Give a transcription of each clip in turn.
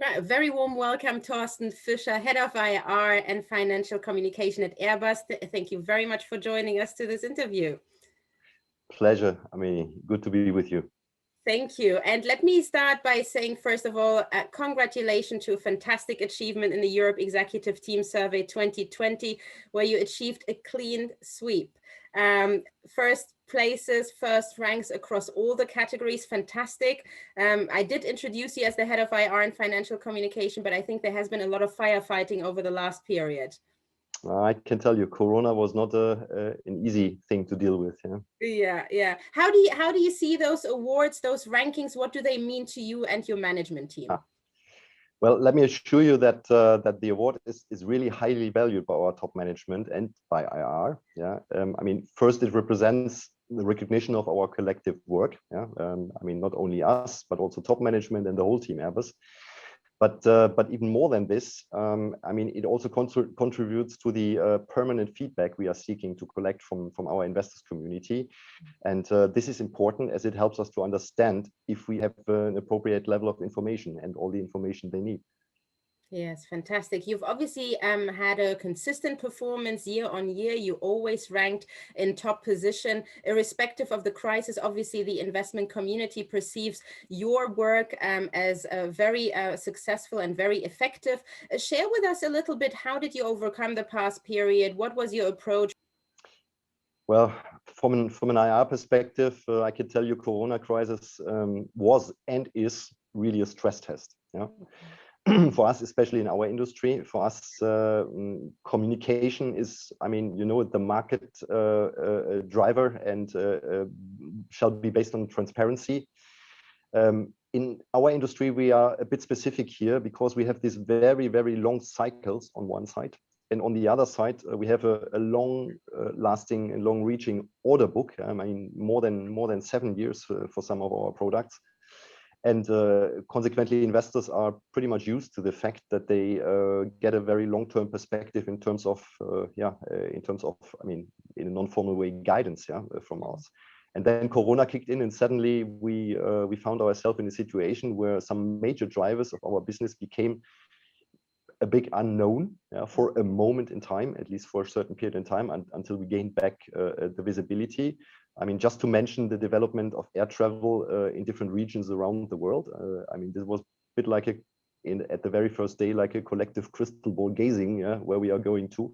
Right, a very warm welcome, Thorsten Fischer, Head of IR and Financial Communication at Airbus. Thank you very much for joining us to this interview. Pleasure. I mean, good to be with you. Thank you. And let me start by saying, first of all, congratulations to a fantastic achievement in the Europe Executive Team Survey 2020, where you achieved a clean sweep. First places, first ranks across all the categories, fantastic. I did introduce you as the Head of IR and Financial Communication, but I think there has been a lot of firefighting over the last period. I can tell you, Corona was not an easy thing to deal with. Yeah. How do you see those awards, those rankings? What do they mean to you and your management team? Well, let me assure you that that the award is really highly valued by our top management and by IR. Yeah, I mean, first it represents the recognition of our collective work. Yeah, I mean, not only us but also top management and the whole team Airbus. But even more than this, I mean, it also contributes to the permanent feedback we are seeking to collect from our investors community. And this is important as it helps us to understand if we have an appropriate level of information and all the information they need. Yes, fantastic. You've obviously had a consistent performance year on year. You always ranked in top position, irrespective of the crisis. Obviously, the investment community perceives your work as very successful and very effective. Share with us a little bit, how did you overcome the past period? What was your approach? Well, from an IR perspective, I can tell you Corona crisis was and is really a stress test. Yeah. For us, especially in our industry, for us, communication is, I mean, you know, the market driver and shall be based on transparency. In our industry, we are a bit specific here because we have these very, very long cycles on one side. And on the other side, we have a long lasting and long reaching order book. I mean, more than 7 years for some of our products. And consequently, investors are pretty much used to the fact that they get a very long-term perspective in terms of, I mean, in a non-formal way, guidance, from us. And then Corona kicked in, and suddenly we found ourselves in a situation where some major drivers of our business became a big unknown for a moment in time, at least for a certain period in time, until we gained back the visibility. I mean, just to mention the development of air travel in different regions around the world. I mean, this was a bit like at the very first day, like a collective crystal ball gazing, where we are going to.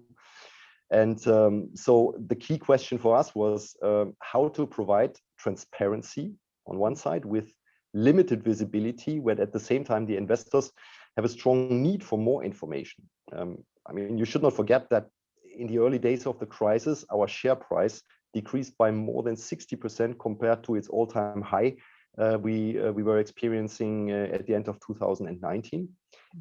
And so the key question for us was how to provide transparency on one side with limited visibility, where at the same time the investors have a strong need for more information. I mean, you should not forget that in the early days of the crisis, our share price decreased by more than 60% compared to its all-time high we were experiencing at the end of 2019.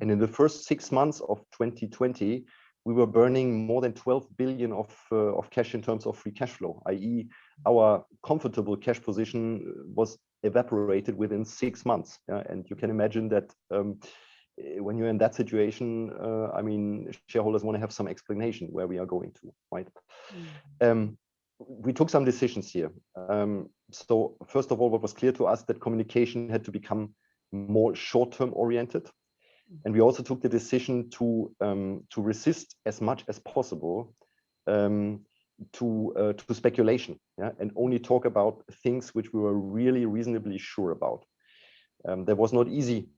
And in the first 6 months of 2020, we were burning more than 12 billion of cash in terms of free cash flow, i.e. our comfortable cash position was evaporated within 6 months. And you can imagine that when you're in that situation, I mean, shareholders want to have some explanation where we are going to, right? We took some decisions here. So first of all, what was clear to us that communication had to become more short-term oriented. And we also took the decision to resist as much as possible to speculation, and only talk about things which we were really reasonably sure about. That was not easy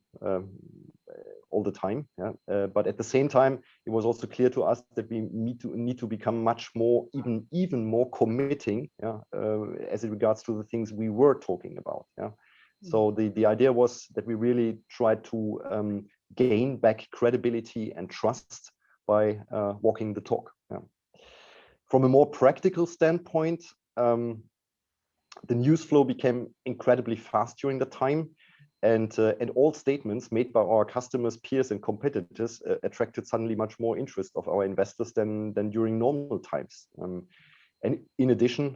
all the time, but at the same time, it was also clear to us that we need to become much more, even more committing, as it regards to the things we were talking about. So the idea was that we really tried to gain back credibility and trust by walking the talk. From a more practical standpoint, the news flow became incredibly fast during the time, and all statements made by our customers, peers, and competitors attracted suddenly much more interest of our investors than during normal times. And in addition,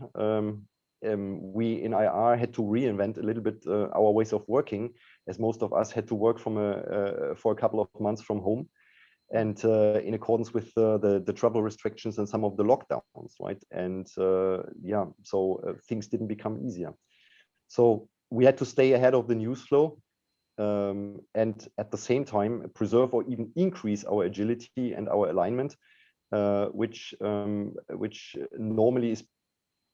we in IR had to reinvent a little bit our ways of working, as most of us had to work for a couple of months from home, and in accordance with the travel restrictions and some of the lockdowns, right? And so things didn't become easier. So we had to stay ahead of the news flow, and at the same time preserve or even increase our agility and our alignment, which normally is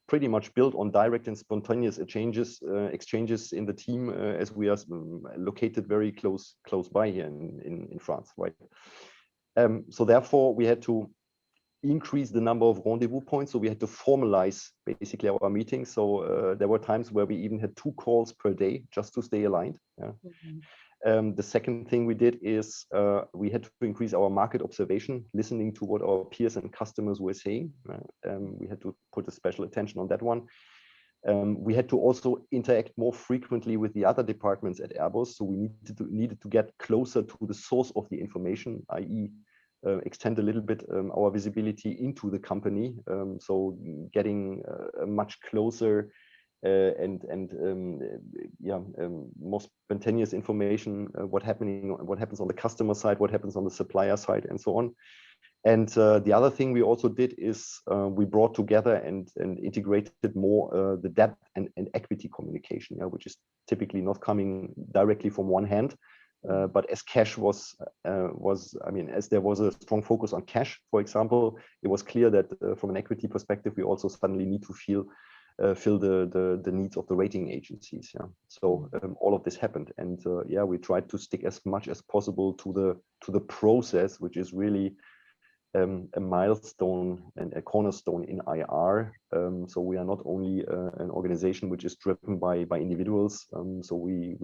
pretty much built on direct and spontaneous exchanges in the team, as we are located very close by here in France, right? So therefore, we had to increase the number of rendezvous points. So we had to formalize basically our meetings. So there were times where we even had 2 calls per day just to stay aligned. Yeah. The second thing we did is we had to increase our market observation, listening to what our peers and customers were saying. We had to put a special attention on that one. We had to also interact more frequently with the other departments at Airbus. So we needed to get closer to the source of the information, i.e. Extend a little bit our visibility into the company. So getting much closer more spontaneous information, what happens on the customer side, what happens on the supplier side, and so on. And the other thing we also did is we brought together and integrated more the debt and equity communication, which is typically not coming directly from one hand. But as cash was, as there was a strong focus on cash, for example, it was clear that from an equity perspective, we also suddenly need to fill the needs of the rating agencies. Yeah. So all of this happened, and we tried to stick as much as possible to the process, which is really a milestone and a cornerstone in IR. So we are not only an organization which is driven by individuals. So we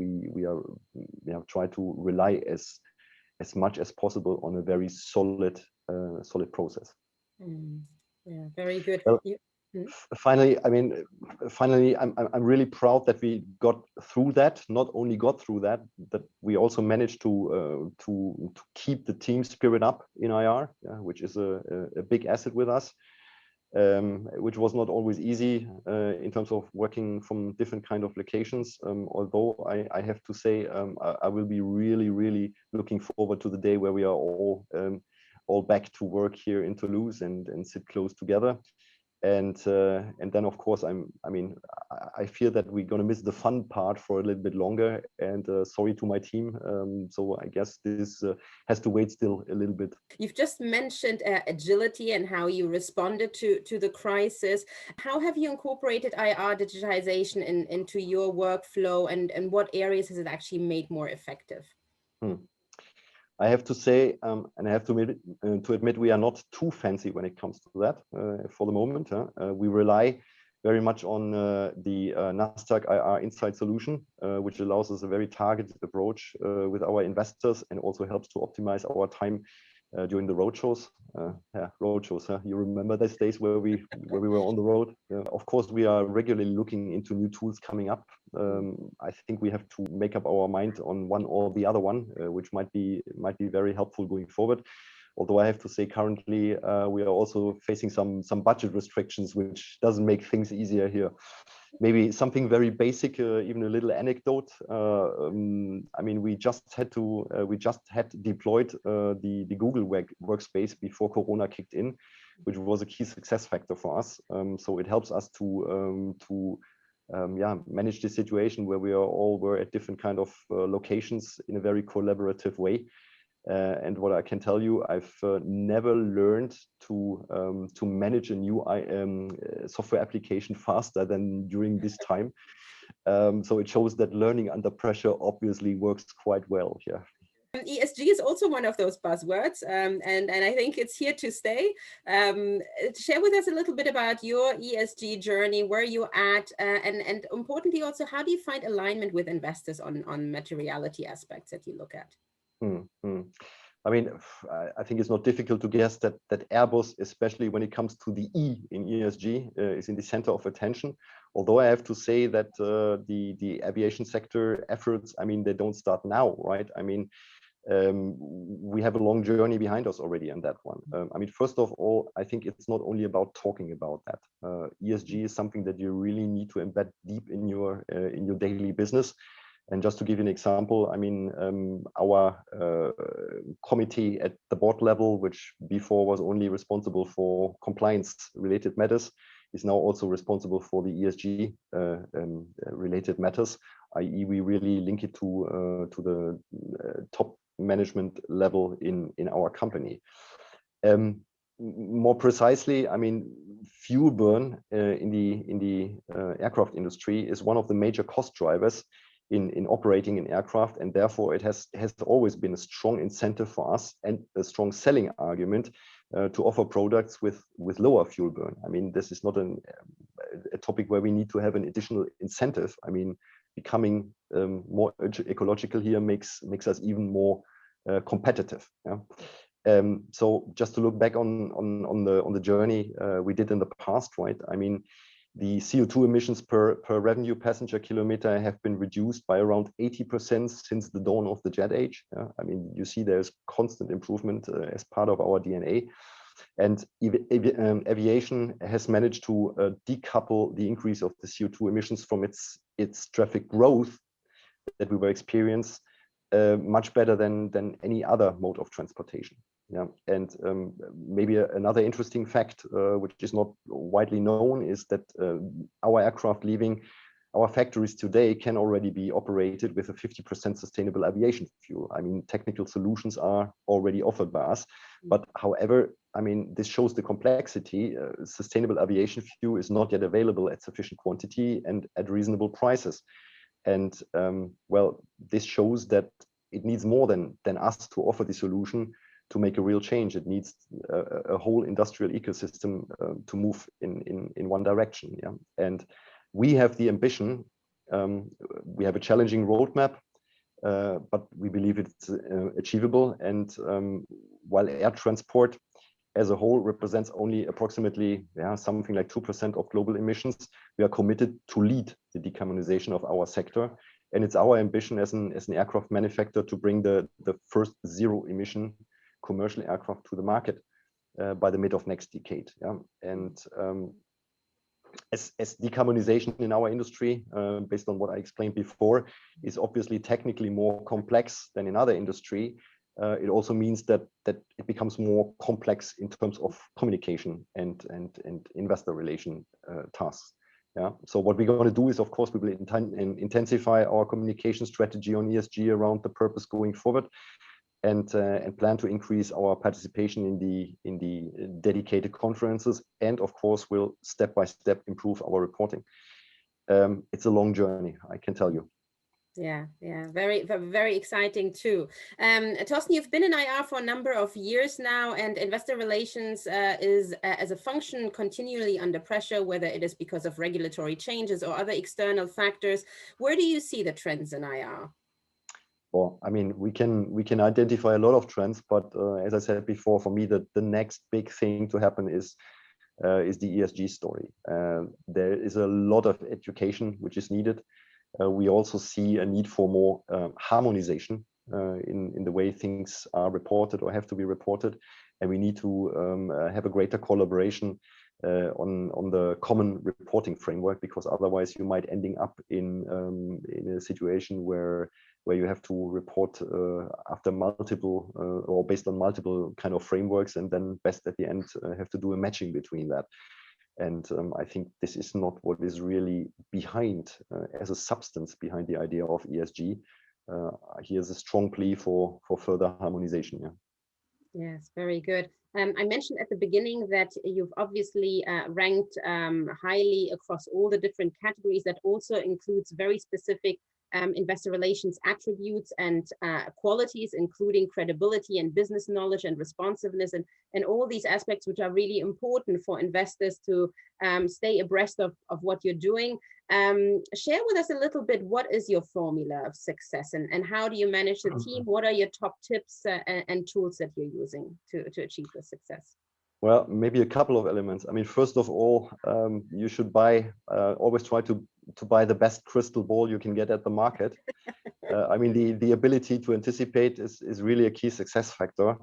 have tried to rely as much as possible on a very solid process. Yeah, very good. Well, finally, I'm really proud that we got through that. Not only got through that, but we also managed to keep the team spirit up in IR, which is a big asset with us, which was not always easy in terms of working from different kind of locations. Although I have to say, I will be really looking forward to the day where we are all back to work here in Toulouse and sit close together. And then of course I fear that we're going to miss the fun part for a little bit longer, and sorry to my team. So I guess this has to wait still a little bit. You've just mentioned agility and how you responded to the crisis. How have you incorporated IR digitization into your workflow, and what areas has it actually made more effective? I have to say, and I have to admit, we are not too fancy when it comes to that for the moment. We rely very much on the Nasdaq IR Insight solution, which allows us a very targeted approach with our investors, and also helps to optimize our time during the roadshows. You remember those days where we were on the road? Of course, we are regularly looking into new tools coming up. I think we have to make up our mind on one or the other one, which might be very helpful going forward. Although I have to say, currently we are also facing some budget restrictions, which doesn't make things easier here. Maybe something very basic, even a little anecdote. We just had deployed the Google workspace before Corona kicked in, which was a key success factor for us. So it helps us to manage the situation where we were at different kind of locations in a very collaborative way. And what I can tell you, I've never learned to manage a new software application faster than during this time. So it shows that learning under pressure obviously works quite well here. ESG is also one of those buzzwords, and I think it's here to stay. Share with us a little bit about your ESG journey, where you're at, and importantly also, how do you find alignment with investors on materiality aspects that you look at? I think it's not difficult to guess that Airbus, especially when it comes to the E in ESG, is in the center of attention. Although I have to say that the aviation sector efforts, they don't start now, right? We have a long journey behind us already on that one. First of all, I think it's not only about talking about that. ESG is something that you really need to embed deep in your daily business. And just to give you an example, our committee at the board level, which before was only responsible for compliance-related matters, is now also responsible for the ESG related matters, i.e. we really link it to the top management level in our company. More precisely, I mean, fuel burn in the aircraft industry is one of the major cost drivers in operating an aircraft, and therefore it has always been a strong incentive for us and a strong selling argument to offer products with lower fuel burn. I mean, this is not a topic where we need to have an additional incentive. I mean, becoming more ecological here makes us even more competitive. Yeah? So just to look back on the journey we did in the past, right? I mean, the CO2 emissions per revenue passenger kilometer have been reduced by around 80% since the dawn of the jet age. Yeah? I mean, you see there's constant improvement as part of our DNA. And aviation has managed to decouple the increase of the CO2 emissions from its traffic growth that we were experiencing much better than any other mode of transportation. Yeah, and maybe another interesting fact, which is not widely known, is that our aircraft leaving our factories today can already be operated with a 50% sustainable aviation fuel. I mean, technical solutions are already offered by us, but however, I mean, this shows the complexity. Sustainable aviation fuel is not yet available at sufficient quantity and at reasonable prices. And well, this shows that it needs more than us to offer the solution to make a real change. It needs a whole industrial ecosystem to move in one direction. Yeah? And we have the ambition, we have a challenging roadmap, but we believe it's achievable. And while air transport as a whole represents only approximately something like 2% of global emissions, we are committed to lead the decarbonization of our sector. And it's our ambition as an aircraft manufacturer to bring the first zero emission commercial aircraft to the market by the mid of next decade. Yeah? And as decarbonization in our industry, based on what I explained before, is obviously technically more complex than in other industry, it also means that it becomes more complex in terms of communication and investor relation tasks. Yeah. So what we're going to do is, of course, we will intensify our communication strategy on ESG around the purpose going forward, and plan to increase our participation in the dedicated conferences, and of course we'll step by step improve our reporting. It's a long journey, I can tell you. Yeah, very, very exciting too. Thorsten, you've been in IR for a number of years now, and investor relations is as a function continually under pressure, whether it is because of regulatory changes or other external factors. Where do you see the trends in IR? Well, I mean, we can identify a lot of trends, but as I said before, for me, the next big thing to happen is the ESG story. There is a lot of education which is needed. We also see a need for more harmonization in the way things are reported or have to be reported, and we need to have a greater collaboration on the common reporting framework, because otherwise you might ending up in a situation where you have to report after multiple or based on multiple kind of frameworks, and then best at the end have to do a matching between that. And I think this is not what is really behind as a substance behind the idea of ESG. Here's a strong plea for further harmonization. Yeah. Yes, very good. I mentioned at the beginning that you've obviously ranked highly across all the different categories. That also includes very specific investor relations attributes and qualities, including credibility and business knowledge and responsiveness, and all these aspects which are really important for investors to stay abreast of what you're doing. Share with us a little bit, what is your formula of success, and how do you manage the team? What are your top tips and tools that you're using to achieve the success? Well, maybe a couple of elements. I mean, first of all, you should always try to buy the best crystal ball you can get at the market. I mean, the ability to anticipate is really a key success factor.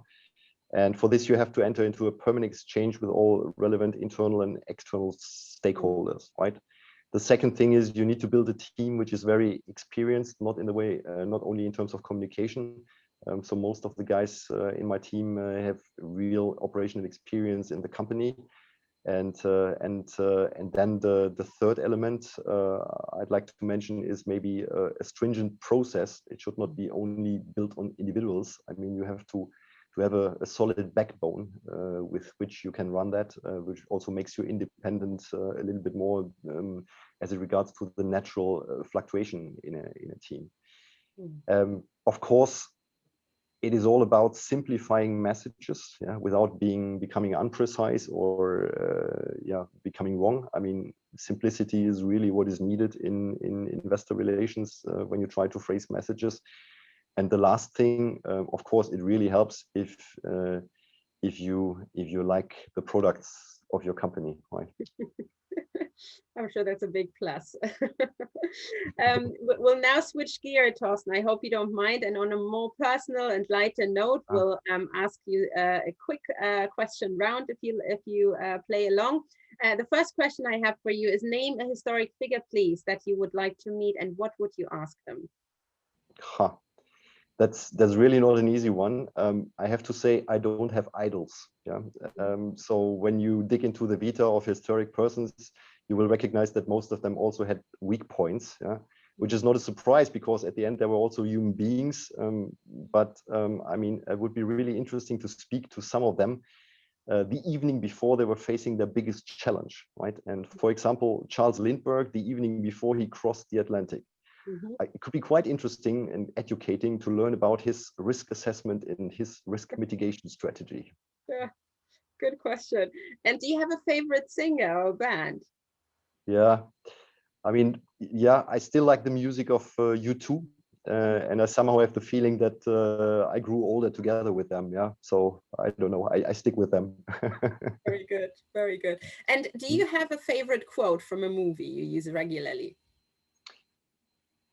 And for this, you have to enter into a permanent exchange with all relevant internal and external stakeholders, right? The second thing is you need to build a team which is very experienced, not only in terms of communication. So most of the guys in my team have real operational experience in the company. And then the third element I'd like to mention is maybe a stringent process. It should not be only built on individuals. I mean, you have to have a solid backbone with which you can run that, which also makes you independent a little bit more as it regards to the natural fluctuation in a team. Of course, it is all about simplifying messages, yeah, without becoming unprecise or becoming wrong. I mean, simplicity is really what is needed in investor relations when you try to phrase messages. And the last thing, of course, it really helps if you like the products of your company, right? I'm sure that's a big plus. We'll now switch gear, Thorsten. I hope you don't mind. And on a more personal and lighter note, we'll ask you a quick question round if you play along. The first question I have for you is, name a historic figure, please, that you would like to meet, and what would you ask them? That's really not an easy one. I have to say I don't have idols. Yeah. So when you dig into the vita of historic persons, you will recognize that most of them also had weak points. Yeah, which is not a surprise because at the end they were also human beings. I mean, it would be really interesting to speak to some of them the evening before they were facing their biggest challenge, right? And for example, Charles Lindbergh, the evening before he crossed the Atlantic. It could be quite interesting and educating to learn about his risk assessment and his risk mitigation strategy. Yeah, good question. And do you have a favorite singer or band? Yeah, I mean, yeah, I still like the music of U2, and I somehow have the feeling that I grew older together with them. Yeah, so I don't know, I stick with them. Very good, very good. And do you have a favorite quote from a movie you use regularly?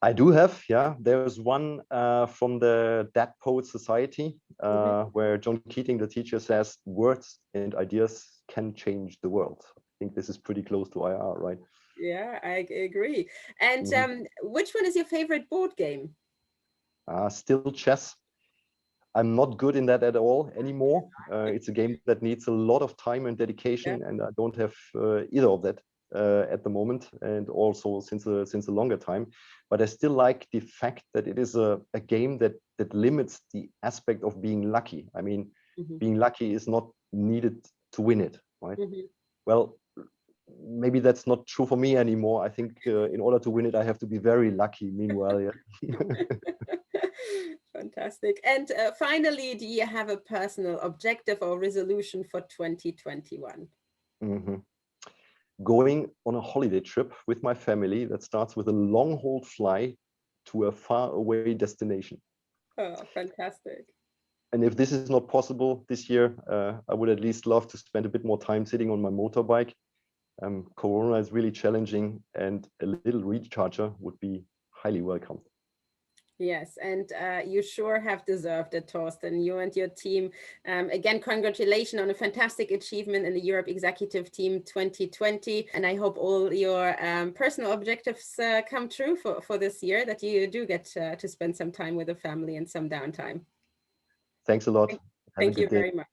I do have, yeah. There's one from the Dead Poets Society where John Keating, the teacher, says, "Words and ideas can change the world." I think this is pretty close to IR, right? Yeah, I agree. And which one is your favorite board game? Still chess. I'm not good in that at all anymore. It's a game that needs a lot of time and dedication, and I don't have either of that at the moment, and also since a longer time. But I still like the fact that it is a game that limits the aspect of being lucky. I mean, being lucky is not needed to win it, right? Well, maybe that's not true for me anymore. I think in order to win it, I have to be very lucky. Meanwhile, yeah. Fantastic. And finally, do you have a personal objective or resolution for 2021? Going on a holiday trip with my family that starts with a long-haul flight to a far-away destination. Oh, fantastic. And if this is not possible this year, I would at least love to spend a bit more time sitting on my motorbike. Corona is really challenging, and a little recharger would be highly welcome. Yes, and you sure have deserved it, Thorsten. You and your team. Again, congratulations on a fantastic achievement in the Europe Executive Team 2020. And I hope all your personal objectives come true for this year, that you do get to spend some time with the family and some downtime. Thanks a lot. Thank you very much.